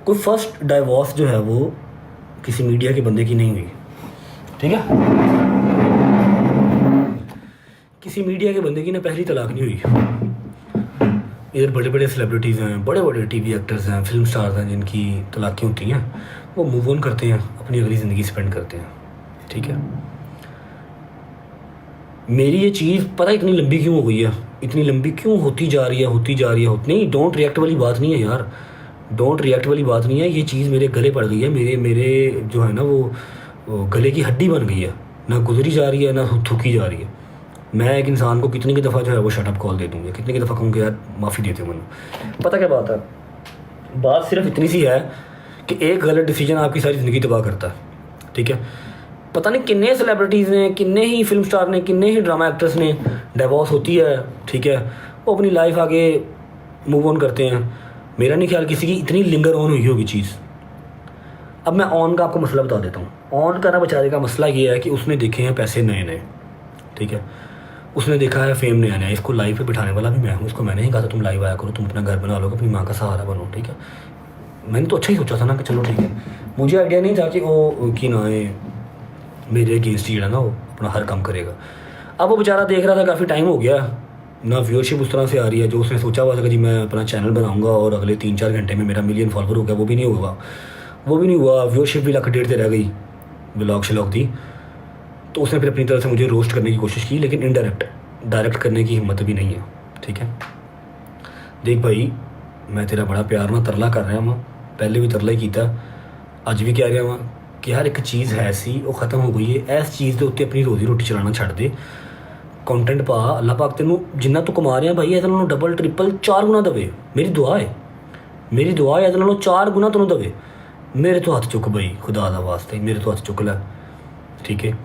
कोई first divorce जो है वो किसी मीडिया के बंदे की नहीं हुई, ठीक है। किसी मीडिया के बंदे की ना पहली तलाक नहीं हुई। इधर बड़े बड़े सेलिब्रिटीज़ हैं, बड़े बड़े टीवी एक्टर्स हैं, फिल्म स्टार्स हैं, जिनकी तलाक़ें होती हैं, वो मूव ऑन करते हैं, अपनी अगली ज़िंदगी स्पेंड करते हैं, ठीक है। मेरी ये चीज़ पता इतनी लंबी क्यों हो गई है, इतनी लंबी क्यों होती जा रही है। नहीं, डोंट रिएक्ट वाली बात नहीं है यार, डोंट रिएक्ट वाली बात नहीं है। ये चीज़ मेरे गले पड़ गई है, मेरे जो है ना वो गले की हड्डी बन गई है, ना गुजरी जा रही है ना थूकी जा रही है। मैं एक इंसान को कितनी की दफ़ा जो है वो शटअप कॉल दे दूँगी, कितनी की दफ़ा कहूँगी यार माफ़ी देते हो मैंने। पता क्या बात है, बात सिर्फ इतनी सी है कि एक गलत डिसीजन आपकी सारी ज़िंदगी तबाह करता है, ठीक है। पता नहीं कितने सेलिब्रिटीज़ ने, कितने ही फिल्म स्टार ने, कितने ही ड्रामा एक्टर्स ने डिवोर्स होती है, ठीक है, वो अपनी लाइफ आगे मूव ऑन करते हैं। मेरा नहीं ख्याल किसी की इतनी लिंगर ऑन हुई होगी चीज़। अब मैं ऑन का आपको मसला बता देता हूँ। ऑन का ना बेचारे का मसला ये है कि उसने देखे हैं पैसे नए नए, ठीक है, उसने देखा है फेम नया नया। इसको लाइव पे बिठाने वाला भी मैं हूँ, इसको मैंने ही कहा था तुम लाइव आया करो, तुम अपना घर बना लो, अपनी माँ का सहारा बनो, ठीक है। मैंने तो अच्छा ही सोचा था ना कि चलो ठीक है, मुझे आइडिया नहीं था कि वो कि ना मेरे अगेंस्ट ही ना वो अपना हर काम करेगा। अब वो बेचारा देख रहा था, काफ़ी टाइम हो गया ना, व्यूअरशिप उस तरह से आ रही है जो उसने सोचा हुआ था कि जी मैं अपना चैनल बनाऊँगा और अगले 3-4 घंटे में मेरा मिलियन फॉलोवर हो गया, वो भी नहीं हुआ। व्यूअरशिप भी 1.5 लाख रह गई, व्लॉग शलॉग थी। तो उसने फिर अपनी तरफ से मुझे रोस्ट करने की कोशिश की, लेकिन इनडायरेक्ट, डायरेक्ट करने की हिम्मत भी नहीं है, ठीक है। देख भाई, मैं तेरा बड़ा प्यार ना तरला कर रहा हूँ, पहले भी तरला ही किया, अज भी कह रहा हूँ कि हर एक चीज़ है सी वो ख़त्म हो गई है। इस चीज़ के उत्ते अपनी रोज़ी रोटी चलाना छड़ दे, कंटेंट पा, अल्लाह पाक तेनू जिन्ना तू कमा रहा भाई इहदे नालों डबल ट्रिपल 4 गुना देवे। मेरी दुआ है इहदे नालों 4 गुना तेनू देवे। मेरे तो हाथ चुक भाई, खुदा दा वास्ते मेरे तो हाथ चुक लै, ठीक है।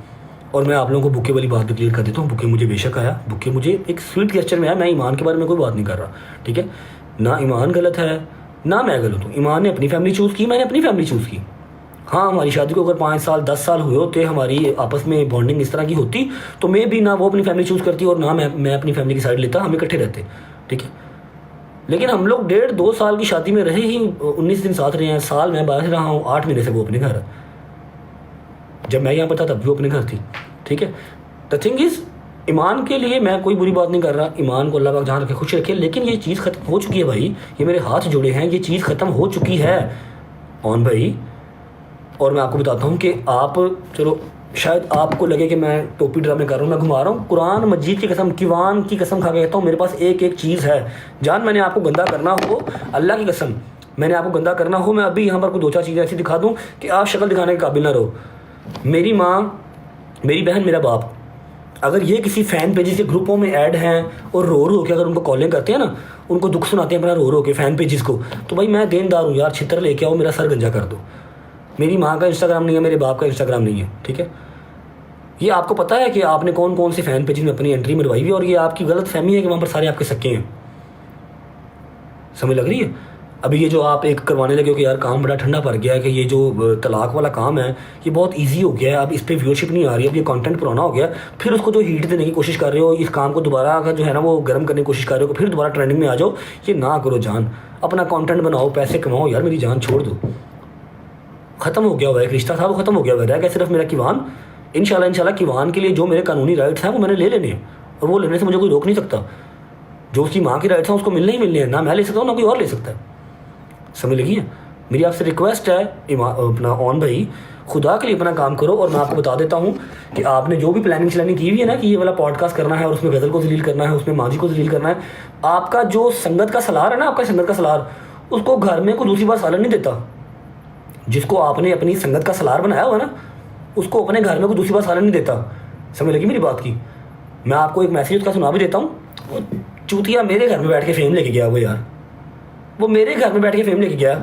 और मैं आप लोगों को बुके वाली बात भी क्लियर कर देता हूँ। बुके मुझे बेशक आया, बुके मुझे एक स्वीट गेस्चर में आया, मैं ईमान के बारे में कोई बात नहीं कर रहा, ठीक है। ना ईमान गलत है ना मैं गलत हूँ। ईमान ने अपनी फैमिली चूज़ की, मैंने अपनी फैमिली चूज़ की। हाँ, हमारी शादी को अगर 5 साल 10 साल हुए होते, हमारी आपस में बॉन्डिंग इस तरह की होती, तो मैं भी ना वो अपनी फैमिली चूज़ करती और ना मैं अपनी फैमिली की साइड लेता, हम इकट्ठे रहते, ठीक है। लेकिन हम लोग 1.5-2 साल की शादी में रहे ही, 19 दिन साथ रहे हैं, साल मैं बाहर रहा हूँ, 8 महीने से वो अपने घर। जब मैं यहाँ पर था तब भी वो अपने घर थी, ठीक है। द थिंग इज़, ईमान के लिए मैं कोई बुरी बात नहीं कर रहा, ईमान को अल्लाह पाक जहाँ रखे खुश रखे, लेकिन ये चीज़ ख़त्म हो चुकी है भाई। ये मेरे हाथ जुड़े हैं, ये चीज़ ख़त्म हो चुकी है ऑन भाई। और मैं आपको बताता हूँ कि आप, चलो शायद आपको लगे कि मैं टोपी ड्रामे कर रहा हूँ, मैं घुमा रहा हूँ। कुरान मजीद की कसम, किवान की कसम खा के कहता हूँ, मेरे पास एक चीज़ है। जान, मैंने आपको गंदा करना हो, अल्लाह की कसम, मैंने आपको गंदा करना हो, मैं अभी यहाँ पर कोई 2-4 चीज़ें ऐसी दिखा दूँ कि आप शक्ल दिखाने के काबिल ना रहो। मेरी माँ, मेरी बहन, मेरा बाप, अगर ये किसी फ़ैन पेजेस के ग्रुपों में ऐड हैं और रो के अगर उनको कॉलिंग करते हैं ना, उनको दुख सुनाते हैं अपना रो के फ़ैन पेजेस को, तो भाई मैं देनदार हूँ यार, छितर लेके आओ, मेरा सर गंजा कर दो। मेरी माँ का इंस्टाग्राम नहीं है, मेरे बाप का इंस्टाग्राम नहीं है, ठीक है। ये आपको पता है कि आपने कौन कौन से फ़ैन पेजेस में अपनी एंट्री मरवाई हुई है, और ये आपकी गलत फहमी है कि वहाँ पर सारे आपके सक्के हैं। समझ लग रही है? अभी ये जो आप एक करवाने लगे हो कि यार काम बड़ा ठंडा पड़ गया है, कि ये जो तलाक वाला काम है ये बहुत ईजी हो गया है, अब इस पर व्यूअरशिप नहीं आ रही है, अब ये कंटेंट पुराना हो गया, फिर उसको जो हीट देने की कोशिश कर रहे हो, इस काम को दोबारा अगर जो है ना वो गर्म करने की कोशिश कर रहे हो, फिर दोबारा ट्रेंडिंग में आ जाओ, ये ना करो जान। अपना कंटेंट बनाओ, पैसे कमाओ यार, मेरी जान छोड़ दो। ख़त्म हो गया हुआ एक रिश्ता था, वो ख़त्म हो गया हुआ, रह गया सिर्फ मेरा किवान। इंशाल्लाह किवान के लिए जो मेरे कानूनी राइट्स हैं वो मैंने ले लेने हैं, और वो लेने से मुझे कोई रोक नहीं सकता। जो उसकी माँ की राइट्स हैं उसको मिलने ही मिलने हैं, ना मैं ले सकता हूँ ना कोई और ले सकता है। समझ लगी है? मेरी आपसे रिक्वेस्ट है अपना ऑन भाई, खुदा के लिए अपना काम करो। और मैं आपको बता देता हूँ कि आपने जो भी प्लानिंग श्लानिंग की हुई है ना कि ये वाला पॉडकास्ट करना है और उसमें गज़ल को जलील करना है, उसमें माजी को जलील करना है, आपका जो संगत का सलार है ना, आपका संगत का सलार, उसको घर में कोई दूसरी बार सालन नहीं देता। जिसको आपने अपनी संगत का सलार बनाया हुआ ना, उसको अपने घर में कोई दूसरी बार सालन नहीं देता। समझ लगी मेरी बात की? मैं आपको एक मैसेज उसका सुना भी देता हूँ। चूतिया मेरे घर में बैठ के फेम लेके गया वो यार, वो मेरे घर में बैठ के फेम लेके गया।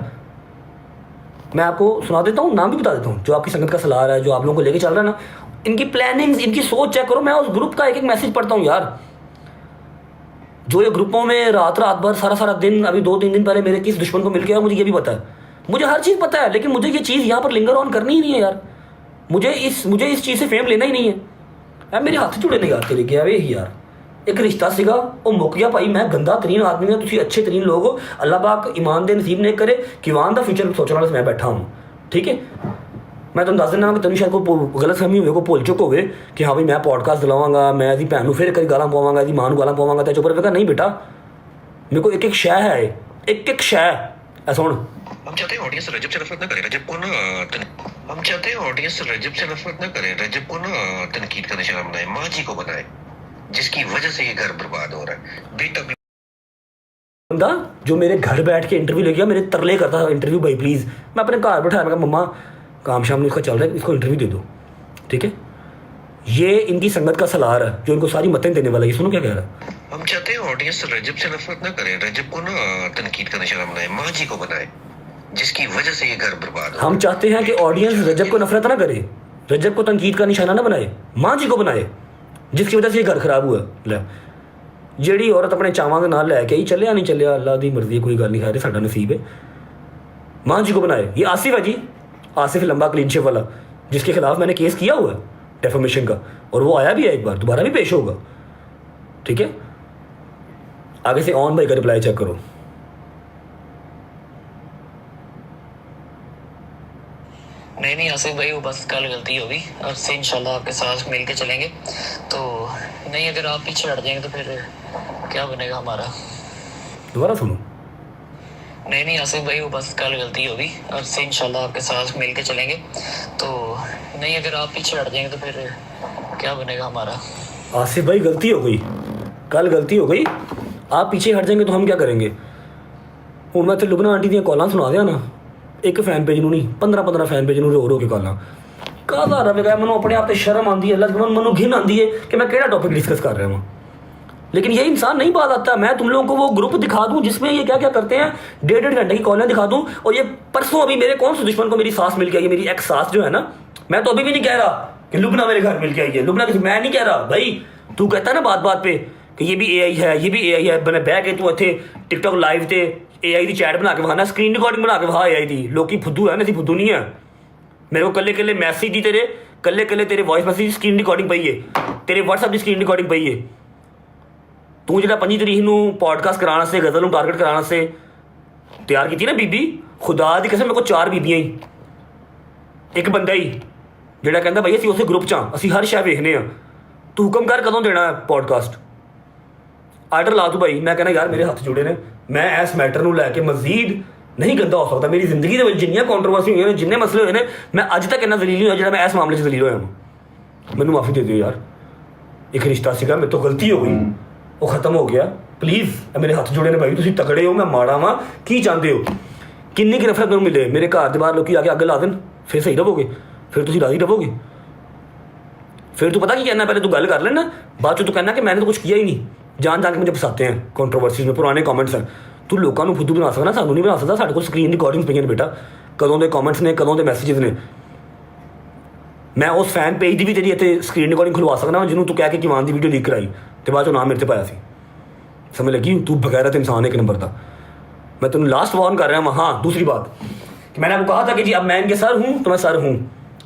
मैं आपको सुना देता हूँ, नाम भी बता देता हूँ। जो आपकी संगत का सलार है, जो आप लोगों को लेके चल रहा है ना, इनकी प्लानिंग्स, इनकी सोच चेक करो। मैं उस ग्रुप का एक मैसेज पढ़ता हूँ यार, जो ये ग्रुपों में रात भर सारा दिन, अभी 2-3 दिन पहले मेरे किस दुश्मन को मिल गया, मुझे ये भी पता है, मुझे हर चीज़ पता है, लेकिन मुझे ये चीज़ यहाँ पर लिंगर ऑन करनी ही नहीं है यार। मुझे इस चीज़ से फेम लेना ही नहीं है। यार मेरे हाथ जुड़े नहीं यार तेरे के यार, एक रिश्ता सीगा वो मुक गया भाई। मैं गंदा तरीन आदमी हाँ, तुसी अच्छे तरीन लोग हो। अल्लाह पाक ईमान दे नसीब ने करे कि ईमान का फ्यूचर सोचने वाला मैं बैठा हूँ। ठीक है, मैं तुम दस दिना कि तुम शायद को गलत फहमी हो को भुल चुक हो कि हाँ भाई मैं पॉडकास्ट दिलावांगा, मैं इसकी भैन फिर कई गालां पवांगा, इसकी मां गालां पवांगा। तो चुप रहा नहीं बेटा, मेरे को एक एक शय है, एक शय ऐसा। हम चाहते हैं ऑडियंस रजब से नफरत ना करे, रजब को ना हम चाहते हैं ऑडियंस रजब से नफरत ना करे, रजब को ना तनकीद का निशाना बनाए, माँ जी को बनाए, जिसकी वजह से ये घर बर्बाद हो रहा है। बेटा बंदा जो मेरे घर बैठ के इंटरव्यू ले गया, मेरे तरले करता था इंटरव्यू भाई प्लीज़। मैं अपने घर बैठाया, मैं कहा मम्मा काम शाम इसका चल रहा है, इसको इंटरव्यू दे दो। ठीक है, ये इनकी संगत का सलार है जो इनको सारी मतें देने वाला है। सुनो क्या कह रहा है। हम चाहते हैं ऑडियंस रजब से नफरत ना करे, रजब को ना तनकीद का निशाना बनाए, माँ जी को बनाए, जिसकी वजह से ये घर बर्बाद हो। हम चाहते हैं कि ऑडियंस रजब को नफरत ना करे, रजब को तनकीद का निशाना ना बनाए, माँ जी को बनाए, जिसकी वजह से ये घर खराब हुआ। ले ਜਿਹੜੀ औरत अपने चावां के नाल लैके आई, चलिया नहीं चलिया अल्लाह की मर्जी, कोई गल नहीं, खैर साडा नसीब है। माँ जी को बनाए। ये आसिफ है जी, आसिफ लंबा क्लीन शेव वाला, जिसके खिलाफ मैंने केस किया हुआ है डेफेमेशन का, और वो आया भी है, एक बार दोबारा भी पेश होगा। ठीक है, आगे से ऑन भाई का रिप्लाई चेक करो। नहीं आसिफ भाई, वो बस कल गलती होगी, अब से इंशाल्लाह आपके साथ मिल के चलेंगे। तो नहीं, अगर आप पीछे हट जाएंगे तो फिर क्या बनेगा हमारा। दोबारा सुनो। नहीं आसिफ भाई, वो बस कल गलती होगी, अब से इंशाल्लाह आपके साथ मिल के चलेंगे। तो नहीं, अगर आप पीछे हट जाएंगे तो फिर क्या बनेगा हमारा। आसिफ भाई गलती हो गई, कल गलती हो गई, आप पीछे हट जाएंगे तो हम क्या करेंगे। हूँ मैं तो लुबना आंटी दी कॉलां सुना दिया ना, एक फैन पेज नहीं 15 फैन पेज रो रो के कॉलां कादा रवेगा। मैं अपने आप से शर्म आती है, अल्लाह मैं घिन आती है कि मैं केड़ा टॉपिक डिस्कस कर रहा हूँ। लेकिन ये इंसान नहीं बात आता। मैं तुम लोगों को वो ग्रुप दिखा दूं जिसमें ये क्या क्या करते हैं, 1.5 घंटे की कॉलें दिखा दूं। और ये परसों अभी मेरे कौन से दुश्मन को मेरी सास मिल के आई है, मेरी एक्स सास जो है ना, मैं तो अभी भी नहीं कह रहा कि लुबना मेरे घर मिल के आई है। लुबना किसी, मैं नहीं कह रहा भाई, तू कहता है ना बात बात पे कि ये भी AI है, ये भी AI है। मैंने बह के तू इतने टिकटॉक लाइव ते AI की चैट बना के वहाना, स्क्रीन रिकॉर्डिंग बना के वहा AI की। लोग फुद्दू है ना, सी फुद्दू नहीं है। मेरे को कल्ले कल्ले मैसेज दी, तेरे कल्ले कल्ले तेरे वॉइस मैसेज की स्क्रीन रिकॉर्डिंग पई है, तेरे व्हाट्सएप की स्क्रीन रिकॉर्डिंग पई है। तू जो 25 तरीक को पॉडकास्ट कराने से, गज़ल में टारगेट कराने से तैयार की ना बीबी, खुदा की कसम मेरे को 4 बीबियां ही, एक बंदा ही जोड़ा कहता भाई असं उस ग्रुप च असी हर शय वेखने। तू हुक्म कर कदों देना है पॉडकास्ट, आर्डर ला तू भाई। मैं कहना यार मेरे हाथ जुड़े ने, मैं इस मैटर को लैके मजीद नहीं गंदा हो सकता। मेरी जिंदगी के जिन्नियां कॉन्ट्रोवर्सी हुई, जिन्ने मसले हुए हैं, मैं अज तक इन्ना दलील नहीं हुआ जो मैं इस मामले से दलील होया। मैनू माफ़ी दे दो यार, एक रिश्ता सीगा, मेरे तो गलती हो गई, वो खत्म हो गया। प्लीज़ मेरे हाथ जुड़े ने भाई, तुम तगड़े हो, मैं माड़ा वा, की चाहते हो, किन्नी की नफरत मैंने मिले। मेरे घर के बाहर लोग आके अग ला देन, फिर सही रहोगे, फिर तुम राजी रहोगे। फिर तू पता की कहना, पहले तू गल कर लेना, बाद तू कहना कि मैंने तो कुछ किया ही नहीं। जान जान के मुझे फसाते हैं कॉन्ट्रोवर्सीज में, पुराने कॉमेंट्स हैं। तू लोगों को फुद्दू बना सकता, सानू नहीं बना सकता। साढ़े को स्क्रीन रिकॉर्डिंग पई बेटा, कदों के कॉमेंट्स ने, कदों के मैसेजेस ने। मैं उस फैन पेज की भी तेरी इतने स्क्रीन रिकॉर्डिंग खुलवा सकना जिन्होंने तू कह के किमान की वीडियो लीक कराई तो बाद नाम मेरे से पाया सी। समझ लगी, तू बगैरत इंसान एक नंबर का। मैं तुम लास्ट वार्न कर रहा हूँ। हाँ, दूसरी बात कि मैंने आपको कहा था कि जी अब मैं इनके सर हूँ तो मैं सर हूँ।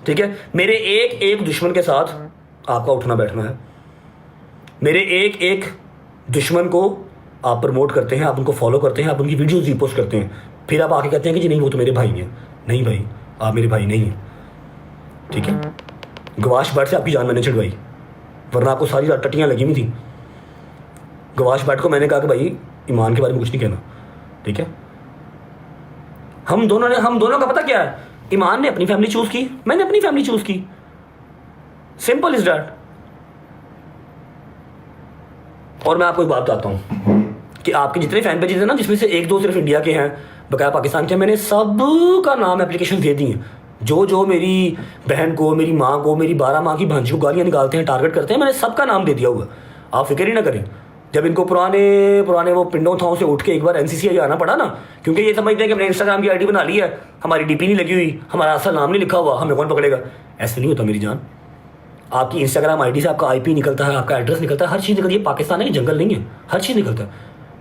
ठीक है, मेरे एक एक दुश्मन के साथ आपका उठना बैठना है। मेरे एक एक दुश्मन को आप प्रमोट करते हैं, आप उनको फॉलो करते हैं, आप उनकी वीडियोज़ रीपोस्ट करते हैं, फिर आप आके कहते हैं कि जी नहीं वो तो मेरे भाई हैं। नहीं भाई, आप मेरे भाई नहीं हैं। ठीक है, गवाश बाट से आपकी जान मैंने छिड़वाई, वरना आपको सारी रात टट्टियाँ लगी हुई थी। गवाश बाट को मैंने कहा कि भाई ईमान के बारे में कुछ नहीं कहना। ठीक है, हम दोनों का पता क्या है, ईमान ने अपनी फैमिली चूज़ की, मैंने अपनी फैमिली चूज़ की, सिंपल इज डैट। और मैं आपको एक बात बताता हूँ कि आपके जितने फैन पेजेस हैं ना, जिसमें से 1-2 सिर्फ इंडिया के हैं, बकाया पाकिस्तान के, मैंने सब का नाम एप्लीकेशन दे दी हैं। जो मेरी बहन को, मेरी माँ को, मेरी 12 माँ की भांजी को गालियाँ निकालते हैं, टारगेट करते हैं, मैंने सबका नाम दे दिया हुआ। आप फिक्र ही ना करें। जब इनको पुराने वो पिंडों थाओं से उठ के एक बार NCCI आना पड़ा ना, क्योंकि ये समझते हैं कि हमने इंस्टाग्राम की ID बना ली है, हमारी DP नहीं लगी हुई, हमारा असल नाम नहीं लिखा हुआ, हमें कौन पकड़ेगा। ऐसे नहीं होता मेरी जान। आपकी इंस्टाग्राम ID से आपका IP निकलता है, आपका एड्रेस निकलता है, हर चीज़ निकलती है। पाकिस्तान है कि जंगल नहीं है, हर चीज़ निकलता है।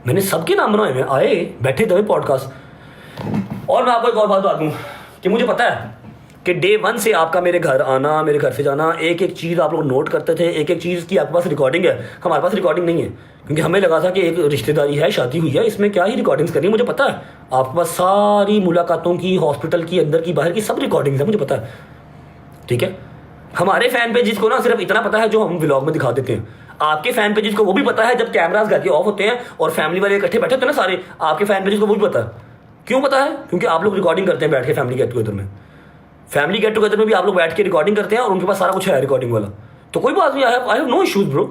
मैंने सबके नाम बनाए हुए, आए बैठे दबे पॉडकास्ट। और मैं आपको एक और बात बता दूँ कि मुझे पता है कि डे 1 से आपका मेरे घर आना, मेरे घर से जाना, एक एक चीज़ आप लोग नोट करते थे, एक एक चीज़ की आपके पास रिकॉर्डिंग है। हमारे पास रिकॉर्डिंग नहीं है, क्योंकि हमें लगा था कि एक रिश्तेदारी है, शादी हुई है, इसमें क्या ही रिकॉर्डिंग्स करनी है। मुझे पता है आपके पास सारी मुलाकातों की, हॉस्पिटल की, अंदर की, बाहर की सब रिकॉर्डिंग्स है, मुझे पता है, ठीक है। हमारे फैन पेजेस को ना सिर्फ इतना पता है जो हम व्लॉग में दिखा देते हैं। आपके फैन पेजेस को वो भी पता है जब कैमरास घर के ऑफ होते हैं और फैमिली वाले इकट्ठे बैठे होते हैं ना सारे, आपके फैन पेजेस को वो भी पता है। क्यों पता है? क्योंकि आप लोग रिकॉर्डिंग करते हैं बैठ के फैमिली गेट टुगेदर में। फैमिली गेट टुगेदर में भी आप लोग बैठ के रिकॉर्डिंग करते हैं और उनके पास सारा कुछ है रिकॉर्डिंग वाला। तो कोई बात नहीं, I have no issues bro.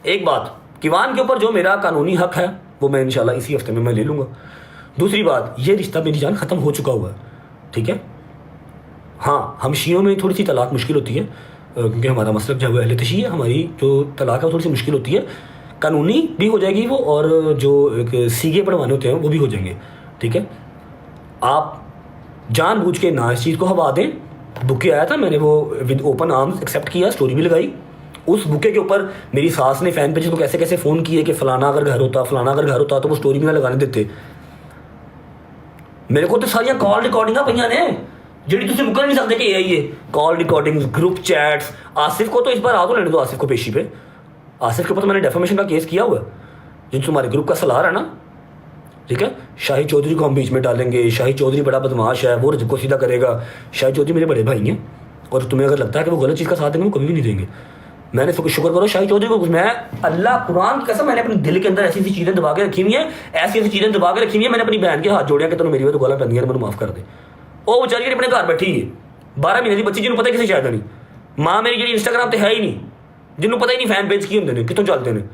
एक बात, किवान के ऊपर जो मेरा कानूनी हक है वो मैं इंशाल्लाह इसी हफ्ते में मैं ले लूँगा। दूसरी बात, ये रिश्ता मेरी जान ख़त्म हो चुका हुआ है, ठीक है। हाँ, हम शियों में थोड़ी सी तलाक मुश्किल होती है, क्योंकि हमारा मसलक जो है अहले तशी है, हमारी जो तलाक है वो थोड़ी सी मुश्किल होती है। कानूनी भी हो जाएगी वो, और जो एक सीगे पढ़वाने होते हैं वो भी हो जाएंगे, ठीक है। आप जानबूझ के ना इस चीज़ को हवा दें। बुके आया था, मैंने वो विद ओपन आर्म्स एक्सेप्ट किया, स्टोरी भी लगाई। उस बुके के ऊपर मेरी सास ने फैन पेजेस को कैसे कैसे फ़ोन किए कि फलाना अगर घर होता, फलाना अगर घर होता, तो वो स्टोरी भी ना लगाने देते। मेरे को तो सारिया कॉल रिकॉर्डिंग पईयां ने जी तुम मुकर नहीं सकते कि ये call recording, group chats. Asif को तो इस बार आ तो लेने दो, आसिफ को पेशी पे। आसिफ के ऊपर तो मैंने डेफेमेशन का केस किया हुआ है, जो तुम्हारे ग्रुप का सलार है ना, ठीक है। शाहिद चौधरी को हम बीच में डालेंगे। शाहिद चौधरी बड़ा बदमाश है, वो रजब को सीधा करेगा। शाहिद चौधरी मेरे बड़े भाई हैं, और तुम्हें अगर लगता है कि वो गलत चीज़ का साथ देंगे, वो कभी भी नहीं देंगे। मैंने शुक्र करो शाहिद चौधरी को, मैं अल्लाह कुरान की कसम, मैंने अपने दिल के अंदर ऐसी ऐसी चीज़ें दबा के रखी हुई हैं, ऐसी ऐसी चीज़ें दबा के रखी हुई हैं। मैंने अपनी बहन के हाथ जोड़िया कि तेन मेरी तो गला पैंदी है, मैंने माफ़ कर दे। वो बेचारी अपने घर बैठी है, 12 महीने की बच्ची, जिन्होंने पता किसी शायद नहीं। माँ मेरी जी इंस्टाग्राम तो है ही नहीं, जिन्होंने पता ही नहीं फैन पेज की होंगे कितों चलते हैं,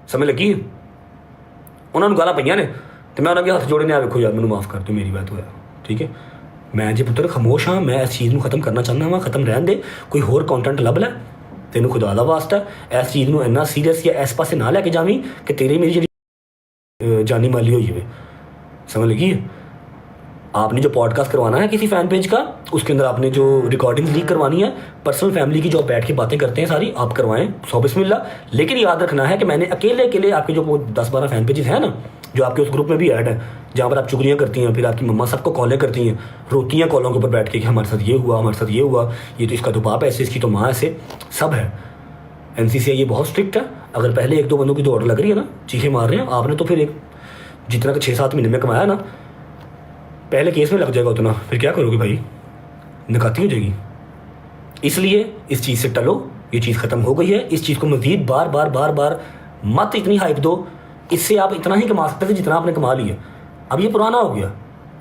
समझ लगी। उन्होंने गाला पईयां ने, तो मैं उन्होंने हाथ जोड़े ने, वेखो यार मैंने माफ़ कर दो, मेरी बात होया, ठीक है। मैं जी पुत्र खामोश हाँ, मैं इस चीज़ को खत्म करना चाहना वा, खत्म रहन दे। कोई होर कंटेंट लभ लै, तेन खुदा दा वास्ता इस चीज़ को इन्ना सीरियस या इस पासे ना लैके जावी कि तेरी मेरी जी जानी माली हो जाए, समझ लगी। आपने जो पॉडकास्ट करवाना है किसी फैन पेज का, उसके अंदर आपने जो रिकॉर्डिंग लीक करवानी है, पर्सनल फैमिली की जो आप बैठ के बातें करते हैं सारी, आप करवाएं, सौ बिस्मिल्लाह। लेकिन याद रखना है कि मैंने अकेले अकेले आपके जो 10-12 फैन पेजेस हैं ना, जो आपके उस ग्रुप में भी ऐड है, जहाँ पर आप चुगलियाँ करती हैं, फिर आपकी मम्मा सबको कॉलें करती हैं, रोती हैं कॉलों के ऊपर बैठ के कि हमारे साथ ये हुआ, हमारे साथ ये हुआ, ये तो इसका तो बाप ऐसे, इसकी तो माँ ऐसे, सब है। NCCI ये बहुत स्ट्रिक्ट है। अगर पहले 1-2 बंदों की दौड़ लग रही है ना, चीखें मार रहे हैं आपने, तो फिर एक जितना कि 6-7 महीने में कमाया ना, पहले केस में लग जाएगा उतना, फिर क्या करोगे भाई, निकाती हो जाएगी। इसलिए इस चीज़ से टलो, ये चीज़ ख़त्म हो गई है। इस चीज़ को मज़ीद बार बार बार बार मत इतनी हाइप दो, इससे आप इतना ही कमा सकते थे जितना आपने कमा लिया। अब ये पुराना हो गया,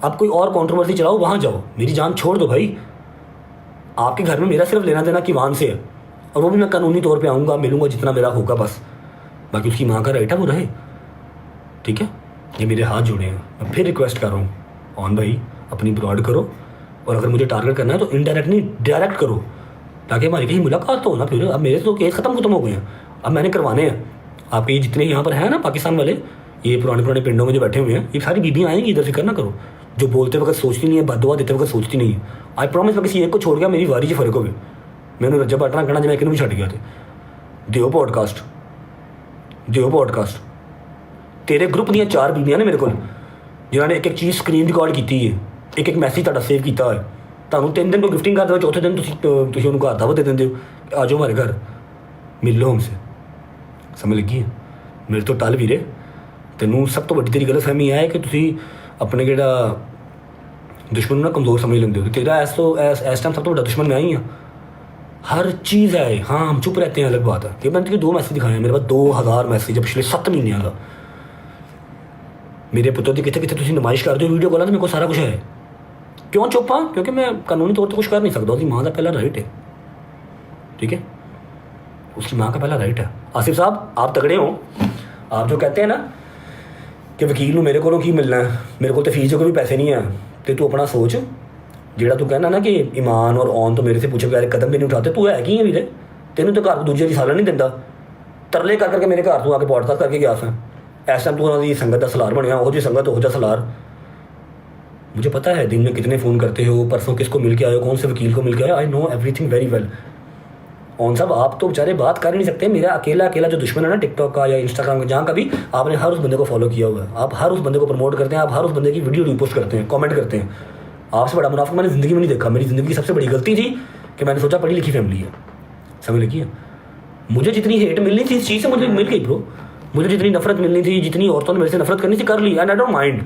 अब कोई और कंट्रोवर्सी चलाओ, वहाँ जाओ, मेरी जान छोड़ दो भाई। आपके घर में मेरा सिर्फ लेना देना किवान से है, और वो भी मैं कानूनी तौर पे आऊँगा, मिलूँगा जितना मेरा होगा बस। बाकी उसकी माँ का राइट है वो रहे, ठीक है। ये मेरे हाथ जोड़े हैं, मैं फिर रिक्वेस्ट कर रहा हूँ ऑन भाई, अपनी ब्रॉड करो, और अगर मुझे टारगेट करना है तो इनडायरेक्ट नहीं डायरेक्ट करो, ताकि हमारी कहीं मुलाकात तो हो ना। फिर अब मेरे तो केस खत्म हो गए हैं, अब मैंने करवाने हैं। आपके ये जितने यहाँ पर हैं ना पाकिस्तान वाले, ये पुराने पिंडों में जो बैठे हुए हैं, ये सारी बीबियाँ आएंगी, इधर फिक्र ना करो। जो बोलते वक्त सोचती नहीं है, बददुआ देते वक्त सोचती नहीं है। आई प्रॉमिस, मैं किसी एक को छोड़ गया, मेरी वारी 'ਚ फर्क होवे। मैंने रजब बाटना कहना जिवें किनू भी छड्ड गया। दिओ पॉडकास्ट तेरे ग्रुप ਦੀਆਂ 4 बीबियां ने मेरे को, जिन्होंने एक एक चीज़ स्क्रीन रिकॉर्ड की है, एक एक मैसेज ਤੁਹਾਡਾ सेव किया है। ਤੁਹਾਨੂੰ 3 दिन को गिफ्टिंग करते हो, चौथे दिन तुम उनको घर दावत दे देंगे हो, आ जाओ हमारे घर, मिल लो हमसे, समझ लगी है। मेरे तो टल वीरे, तेनों सब तो बड़ी तेरी गलतफहमी है कि तुम अपने जो दुश्मन ना कमज़ोर समझ लेंगे हो। तेरा इस टाइम सब तो बड़ा दुश्मन मैं ही हाँ, हर चीज़ है। हाँ, हम चुप रहते हैं, अलग बात है। कि मैंने तुझे 2 मैसेज दिखाए हैं, मेरे पास 2000 मैसेज पिछले 7 महीनों का। मेरे पुत्र की कितने तुम नुमाइश करते हो वीडियो कॉल, तो मेरे को सारा कुछ है। क्यों चुप हाँ? क्योंकि मैं कानूनी तौर पर कुछ कर नहीं सकता। उसकी माँ का पहला राइट है, ठीक है, उसकी माँ का पहला राइट है। आसिफ साहब, आप तगड़े हो। आप जो कहते हैं ना कि वकील मेरे को की मिलना है, मेरे को तो फीस के भी पैसे नहीं है, तो तू अपना सोच। ਜਿਹੜਾ तू कहना ना कि ईमान और ऑन तो मेरे से पूछे बगैर कदम भी नहीं उठाते, तू है की है वीरे? तेनों तो घर दूजे की सालन नहीं दिंदा, तरले कर करके मेरे घर तू आके पॉडकास्ट करके गया सा। इस टाइम तू उन्होंने संगत का सलार बनया, वो जी संगत हो जा सलार। मुझे पता है दिन में कितने फ़ोन करते हो, परसों किसको मिल के आए हो, कौन से वकील को मिल के आए, I know everything very well. On साहब, आप तो बेचारे बात कर ही नहीं सकते। मेरा अकेला जो दुश्मन है ना टिकटॉक का या इंस्टाग्राम का, जहाँ का भी, आपने हर उस बंदे को फॉलो किया हुआ है, आप हर उस बंदे को प्रमोट करते हैं, आप हर उस बंदे की वीडियो रिपोस्ट करते हैं, कमेंट करते हैं। आपसे बड़ा मुनाफिक मैंने ज़िंदगी में नहीं देखा। मेरी ज़िंदगी की सबसे बड़ी गलती थी कि मैंने सोचा पढ़ी लिखी फैमिली है, समझ लगी है। मुझे जितनी हेट मिलनी थी इस चीज़ से मुझे मिल गई ब्रो। मुझे जितनी नफरत मिलनी थी, जितनी औरतों ने मेरे से नफरत करनी थी, कर ली। And I don't mind,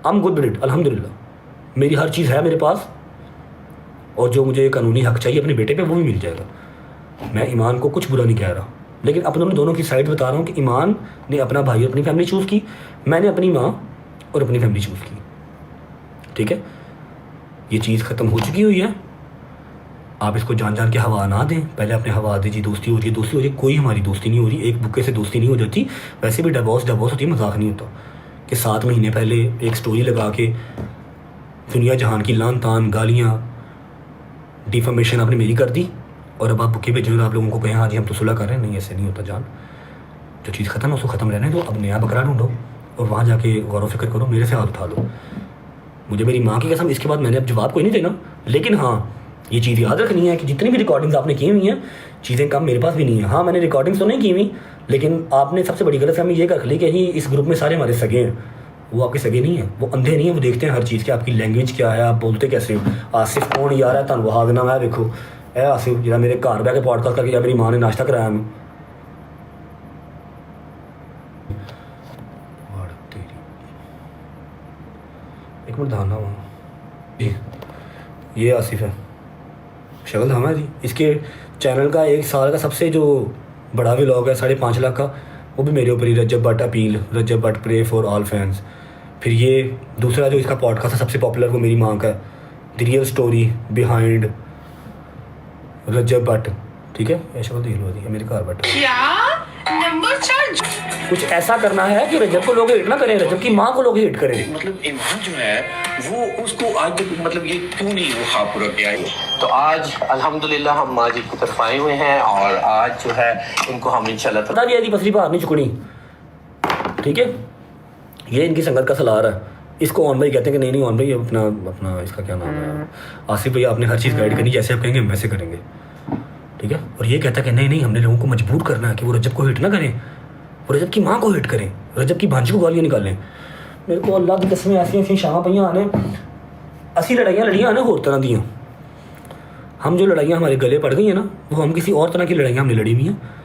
I am good with it, अल्हम्दुलिल्लाह। मेरी हर चीज़ है मेरे पास, और जो मुझे कानूनी हक चाहिए अपने बेटे पे वो भी मिल जाएगा। मैं ईमान को कुछ बुरा नहीं कह रहा, लेकिन अपनों दोनों की साइड बता रहा हूँ कि ईमान ने अपना भाई और अपनी फैमिली चूज़ की, मैंने अपनी माँ और अपनी फैमिली चूज़ की। ठीक है, ये चीज़ ख़त्म हो चुकी हुई है। आप इसको जान जान के हवा ना दें। पहले अपने हवा दीजिए, दोस्ती हो रही है, दोस्ती हो रही है। कोई हमारी दोस्ती नहीं हो रही, एक बुक्के से दोस्ती नहीं हो जाती। वैसे भी डिवोर्स होती है, मजाक नहीं होता कि 7 महीने पहले एक स्टोरी लगा के दुनिया जहान की लान तान गालियाँ डिफॉर्मेशन आपने मेरी कर दी, और अब आप बुके भेजो और आप लोगों को कहें हाँ जी हम तो सुलह कर रहे हैं। नहीं, ऐसे नहीं होता जान। जो चीज़ ख़त्म है उसको ख़त्म रहने दो। अब नया बकरा ढूंढो और वहाँ जाके गौर व फिक्र करो, मेरे से हाथ उठा लो। मुझे मेरी माँ की कसम, इसके बाद मैंने अब जवाब कोई नहीं देना। लेकिन हाँ, ये चीज़ याद रखनी है कि जितनी भी रिकॉर्डिंग्स आपने की हुई हैं, चीज़ें कम मेरे पास भी नहीं है। हाँ, मैंने रिकॉर्डिंग्स तो नहीं की हुई, लेकिन आपने सबसे बड़ी गलतफहमी ये कर ली कि ही इस ग्रुप में सारे हमारे सगे हैं। वो आपके सगे नहीं है, वो अंधे नहीं है, वो देखते हैं हर चीज़ की आपकी लैंग्वेज क्या है, आप बोलते कैसे हो। आसिफ कौन यार है, तुम वहाग ना मैं देखो ए आसिफ जरा मेरे घर बह के पॉडकास्ट करके, या मेरी माँ ने नाश्ता कराया मैं। एक मिनट धाना जी, ये आसिफ है, शक्ल धामा है जी। इसके चैनल का 1 साल का सबसे जो बड़ा व्लॉग है 5.5 लाख का, वो भी मेरे ऊपर ही, Rajab Bhatt appeal, Rajab Bhatt pray for all fans. फिर ये दूसरा जो इसका पॉडकास्ट है सबसे पॉपुलर, वो मेरी माँ का है, द रियल स्टोरी बिहाइंड रजब भट्ट। ठीक है, ये शक्ल देख लो जी, मेरे घर भट्ट। नंबर 4 कुछ ऐसा करना है कि रजब को लोग हेट ना करें, रजब की माँ को लोग हेट करें। मतलब ईमान जो है वो उसको आज तक मतलब ये क्यों नहीं वो खा पूरा किया है। तो आज अल्हम्दुलिल्लाह हम माजिद की तरफ आए हुए हैं, और आज जो है इनको हम इंशाल्लाह पता नहीं है पसली बाहर नहीं चुकनी। ठीक है, ये इनकी संगत का सलार है। इसको ऑन भाई कहते हैं कि नहीं नहीं ऑन भाई अपना अपना इसका क्या नाम है, आसिफ भैया आपने हर चीज़ गाइड करनी, जैसे आप कहेंगे हम वैसे करेंगे। ठीक है, और ये कहता है कि नहीं नहीं हमने लोगों को मजबूर करना है कि वो रजब को हिट ना करें, वो रजब की माँ को हिट करें, रजब की भांजी को गालियाँ निकालें। मेरे को अल्लाह की कसमें ऐसी शाह पईयां आने, असी लड़ाइयाँ आने होर तरह दियाँ। हम जो लड़ाइयाँ हमारे गले पड़ गई हैं ना, वो हम किसी और तरह की लड़ाइयाँ हमने लड़ी हुई हैं।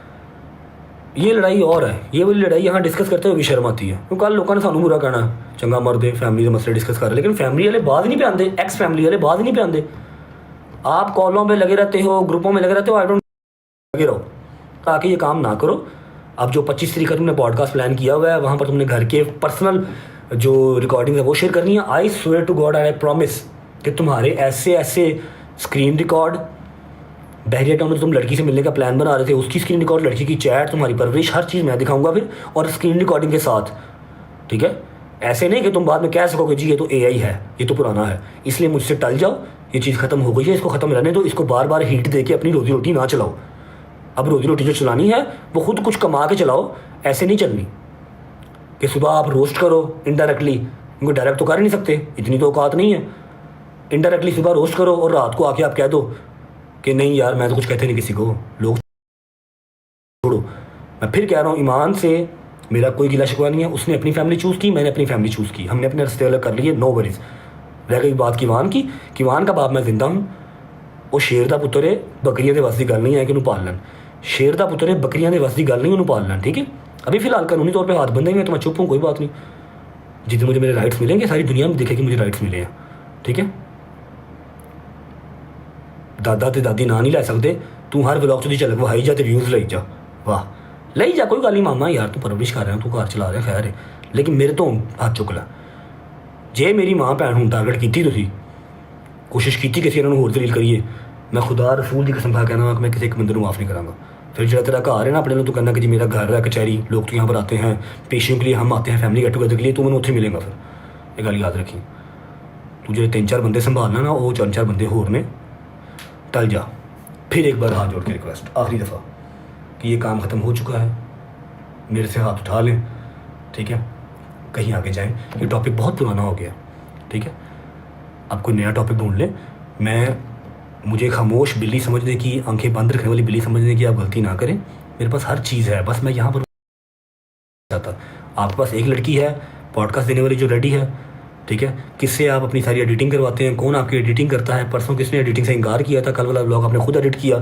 ये लड़ाई और है, ये वाली लड़ाई यहाँ डिस्कस करते हुए भी शर्म आती है। क्योंकि कल लोगों ने सानू बुरा कहना चंगा मर्द है, फैमिली के मसले डिस्कस कर रहे, लेकिन फैमिली वाले बात नहीं पे आते, एक्स फैमिली वाले बात नहीं पे आते। आप कॉलों पे लगे रहते हो, ग्रुपों में लगे रहते हो, आई डोंट लगे रहो, ताकि ये काम ना करो। अब जो 25 तारीख का तुमने पॉडकास्ट प्लान किया हुआ है, वहाँ पर तुमने घर के पर्सनल जो रिकॉर्डिंग है वो शेयर करनी है। I swear to God I promise कि तुम्हारे ऐसे स्क्रीन रिकॉर्ड, बहरिया टाउन में तुम लड़की से मिलने का प्लान बना रहे थे, उसकी स्क्रीन रिकॉर्ड, लड़की की चैट, तुम्हारी परवरिश, हर चीज़ मैं दिखाऊंगा फिर, और स्क्रीन रिकॉर्डिंग के साथ। ठीक है, ऐसे नहीं कि तुम बाद में कह सकोगे जी ये तो AI है, ये तो पुराना है, इसलिए मुझसे टल जाओ, ये चीज़ ख़त्म हो गई है, इसको ख़त्म रहने दो, इसको बार बार हीट दे के अपनी रोजी रोटी ना चलाओ। अब रोजी रोटी जो चलानी है वो खुद कुछ कमा के चलाओ, ऐसे नहीं चलनी कि सुबह आप रोस्ट करो इनडायरेक्टली, उनको डायरेक्ट तो कर ही नहीं सकते, इतनी तो औकात नहीं है। इनडायरेक्टली सुबह रोस्ट करो और रात को आके आप कह दो कि नहीं यार मैं तो कुछ कहते नहीं किसी को, लोग छोड़ो। मैं फिर कह रहा हूँ, ईमान से मेरा कोई गिला शिकवा नहीं है। उसने अपनी फैमिली चूज़ की, मैंने अपनी फैमिली चूज़ की, हमने अपने रास्ते अलग कर लिए, नो वरीज। रह गई बात किवान की, किवान का बाप मैं जिंदा हूँ, वो शेर का पुत्र है, बकरियां के वस की गल नहीं है कि उन्होंने पाल लैन। शेर का पुत्र है, बकरियां के वस की गल नहीं उन्होंने पाल लैन। ठीक है, अभी फिलहाल कानूनी तौर पर हाथ बंधे हुए, तो मैं चुप हूँ, कोई बात नहीं। जितने मुझे मेरे राइट्स मिलेंगे सारी दुनिया में दिखेगी मुझे राइट्स मिले हैं। ठीक है, दादा ते दादी ना नहीं लै सकते, तू हर व्लॉग च झलक वहाई जा, व्यूज़ लाई जा, वाह लाई जा, कोई गल नहीं मामा यार, तू परवरिश कर रहा है, तू घर चला रहा खैर है, लेकिन मेरे तो हाथ चुक ला। जे मेरी माँ भैन हूँ टारगेट की तुसी, कोशिश की किसी इन्होंने होर दलील करिए, मैं खुदा रसूल की कसम खा कहना कि मैं किसी एक बंदे को माफ़ नहीं करांगा। फिर जो तेरा घर है ना अपने, तो कहना कि जी मेरा घर है कचहरी, लोग तो यहाँ पर आते हैं पेशियों के लिए, हम आते हैं फैमिली गेट टुगेदर के लिए, तू मैंने उत्थे मिलेगा। फिर ये गल याद रखी, तू जो 3-4 बंदे संभालना ना, वो 4-4 बंदे होर ने, टल जा। फिर एक बार हाथ जोड़ के रिक्वेस्ट आखिरी दफ़ा कि ये काम ख़त्म हो चुका है, मेरे से हाथ उठा लें। ठीक है, कहीं आगे जाएं, ये टॉपिक बहुत पुराना हो गया। ठीक है, आप कोई नया टॉपिक ढूंढ लें। मुझे खामोश बिल्ली समझने की, आंखें बंद रखने वाली बिल्ली समझने की आप गलती ना करें। मेरे पास हर चीज़ है, बस मैं यहाँ पर जाता। आपके पास एक लड़की है पॉडकास्ट देने वाली जो रेडी है, ठीक है, किससे आप अपनी सारी एडिटिंग करवाते हैं, कौन आपकी एडिटिंग करता है, परसों किसने एडिटिंग से इनकार किया था, कल वाला ब्लॉग आपने खुद एडिट किया,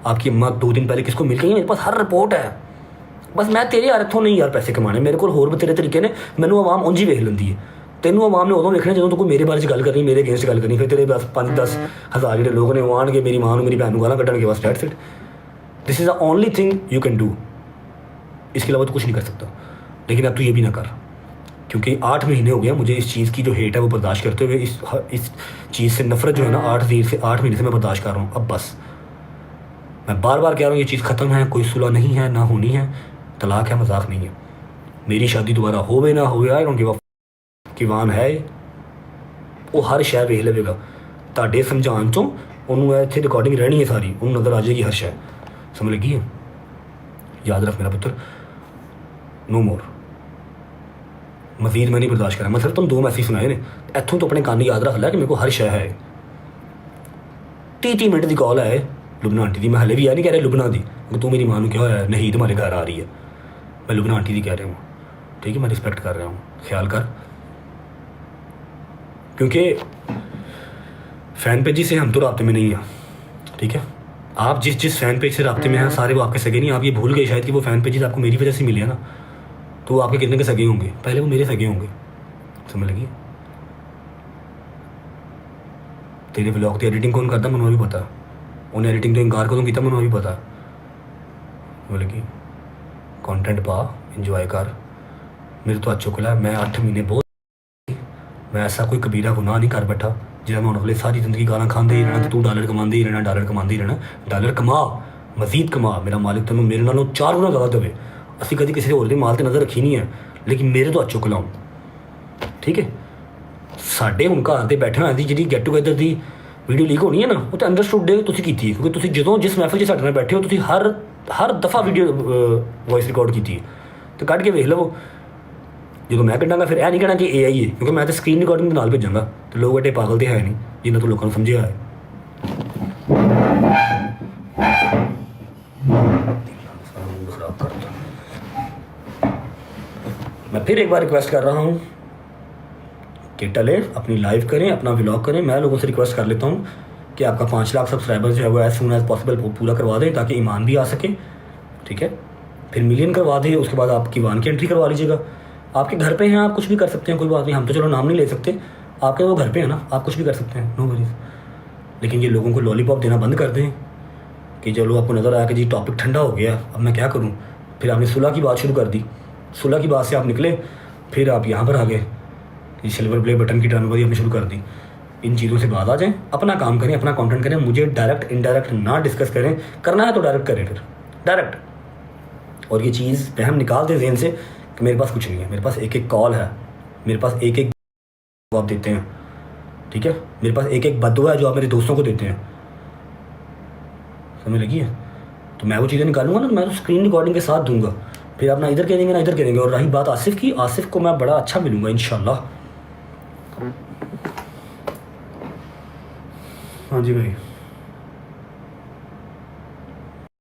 आपकी अम्मा 2 दिन पहले किसको मिल गई, मेरे पास हर रिपोर्ट है। बस मैं तेरे यार इत्थों नहीं यार पैसे कमाने, मेरे को होर बतेरे तरीके ने, मैनू आवाम ਉਂਝ ਹੀ ਵੇਖ ਲੈਂਦੀ है। ਤੈਨੂੰ ਆਵਾਮ ਨੇ ਉਦੋਂ ਵੇਖਣਾ ਜਦੋਂ ਤੂੰ ਕੋਈ ਮੇਰੇ ਬਾਰੇ 'ਚ ਗੱਲ ਕਰਨੀ, ਮੇਰੇ ਅਗੇਂਸਟ ਗੱਲ ਕਰਨੀ, ਫਿਰ ਤੇਰੇ ਬਸ 5-10 ਹਜ਼ਾਰ ਜਿਹੜੇ ਲੋਕ ਨੇ ਉਹ ਆਉਣਗੇ, ਮੇਰੀ ਮਾਂ ਨੂੰ ਮੇਰੀ ਭੈਣ ਨੂੰ ਗਾਲਾਂ ਕੱਢਣਗੇ, ਬਸ that's it. This is the only thing you can do, इसके अलावा तो कुछ नहीं कर सकता। लेकिन अब तू ये भी ना कर, क्योंकि 8 महीने हो गया मुझे इस चीज़ की जो हेट है वो बर्दाश्त करते हुए, इस चीज़ से नफरत जो है ना 8 महीने से मैं बर्दाश्त कर रहा हूँ। अब बस मैं बार बार कह रहा हूँ ये चीज़ ख़त्म है, कोई सुलह नहीं है, ना होनी है, तलाक है, मजाक नहीं है। मेरी शादी दोबारा होवे ना होवे, आई डोंट गिव अ किवान है वो हर शय वेख लेगा, ਤੁਹਾਡੇ समझाने चों ਉਹਨੂੰ ਇੱਥੇ रिकॉर्डिंग रहनी है सारी, ਉਹਨੂੰ नज़र आ जाएगी हर शय, समझ लगी है। याद रख मेरा पुत्र, नो मोर, मजीद मैं नहीं बर्दाश्त करा। मैं सिर्फ तुम 2 मैसेज सुनाए ने, इतों तो अपने कान याद रख लिया कि मेरे को हर शय है। 30 मिनट की कॉल है लुबना आंटी की, मैं हले भी यह नहीं कह रहा लुबना की, तू मेरी माँ को क्या होया नहीं तुम्हारे घर आ रही है, मैं लुबना आंटी की कह रहा हूँ, ठीक है, मैं रिस्पेक्ट कर रहा हूँ, ख्याल कर। क्योंकि फ़ैन पेजी से हम तो राब्ते में नहीं हैं, ठीक है। आप जिस फ़ैन पेज से राब्ते में हैं सारे वो आपके सगे नहीं। आप ये भूल गए शायद कि वो फ़ैन पेजेस आपको मेरी वजह से मिले हैं ना, तो वो आपके कितने के सगे होंगे, पहले वो मेरे सगे होंगे, समझ लगी। तेरे व्लॉग की एडिटिंग कौन करता मैंने भी पता, उन्हें एडिटिंग तो इनकार कदों किया मैंने भी पता, समझ लगी। कंटेंट पा, इंजॉय कर, मेरे तो अच्छो कला, मैं 8 महीने बहुत, मैं ऐसा कोई कबीरा गुनाह नहीं कर बैठा जिस मैं उन्होंने सारी जिंदगी गाना खाते ही रहना, तू डॉलर कमाते ही रहना, डॉलर कमाते ही रहना। डॉलर कमा, मजीद कमा, मेरा मालिक तेन मेरे नालों 4 गुना ज़्यादा देवे। असी कभी किसी होर दी माल ते नज़र रखी नहीं है, लेकिन मेरे तो अच्छो कलाऊँ, ठीक है। साढ़े हुण घर ते बैठे होए दी जी गेट टूगेदर की वीडियो लीक होनी है ना, वो तो अंडरस्टूड डे तुसीं कीती है, क्योंकि तुसीं जदों जिस महफिल 'च साडे नाल बैठे हो तुसीं हर दफ़ा वीडियो वॉइस रिकॉर्ड की तो कढ़ के वेख लवो। जो मैं कढ़ांगा फिर यह नहीं कहना कि AI है, क्योंकि मैं तो स्क्रीन रिकॉर्डिंग के नाल भेजांगा, तो लोग एडे पागल तो है नहीं जिन्हें तो लोगों को समझिया है। मैं फिर एक बार रिक्वेस्ट कर रहा हूँ कि टले अपनी लाइव करें, अपना व्लॉग करें। मैं लोगों से रिक्वेस्ट कर लेता हूँ कि आपका 5 लाख सब्सक्राइबर्स जो है वो एज सून एज पॉसिबल पूरा करवा दें, ताकि ईमान भी आ सके, ठीक है। फिर मिलियन करवा दें, उसके बाद आप कीवान की एंट्री करवा लीजिएगा। आपके घर पे हैं, आप कुछ भी कर सकते हैं, कोई बात नहीं। हम तो चलो नाम नहीं ले सकते, आपके वो घर पे है ना, आप कुछ भी कर सकते हैं, नो वरीज। लेकिन ये लोगों को लॉलीपॉप देना बंद कर दें कि चलो आपको नज़र आया कि जी टॉपिक ठंडा हो गया, अब मैं क्या करूँ। फिर आपने सुलह की बात शुरू कर दी, सुलह की बात से आप निकले, फिर आप यहाँ पर आ गए, ये सिल्वर प्ले बटन की टर्नबाजी आपने शुरू कर दी। इन चीज़ों से बात आ जाएँ, अपना काम करें, अपना कंटेंट करें, मुझे डायरेक्ट इनडायरेक्ट ना डिस्कस करें। करना है तो डायरेक्ट करें, फिर डायरेक्ट। और ये चीज़ वहम निकाल दें ज़हन से कि मेरे पास कुछ नहीं है, मेरे पास एक कॉल है, मेरे पास एक जवाब देते हैं, ठीक है। मेरे पास एक बददुआ है जो आप मेरे दोस्तों को देते हैं, समझ लगी है। तो मैं वो चीज़ें निकालूंगा ना, तो मैं तो स्क्रीन रिकॉर्डिंग के साथ दूंगा, फिर आप ना इधर करेंगे ना इधर करेंगे। और रही बात आसिफ की, आसिफ को मैं बड़ा अच्छा मिलूंगा इंशाल्लाह। हाँ जी भाई।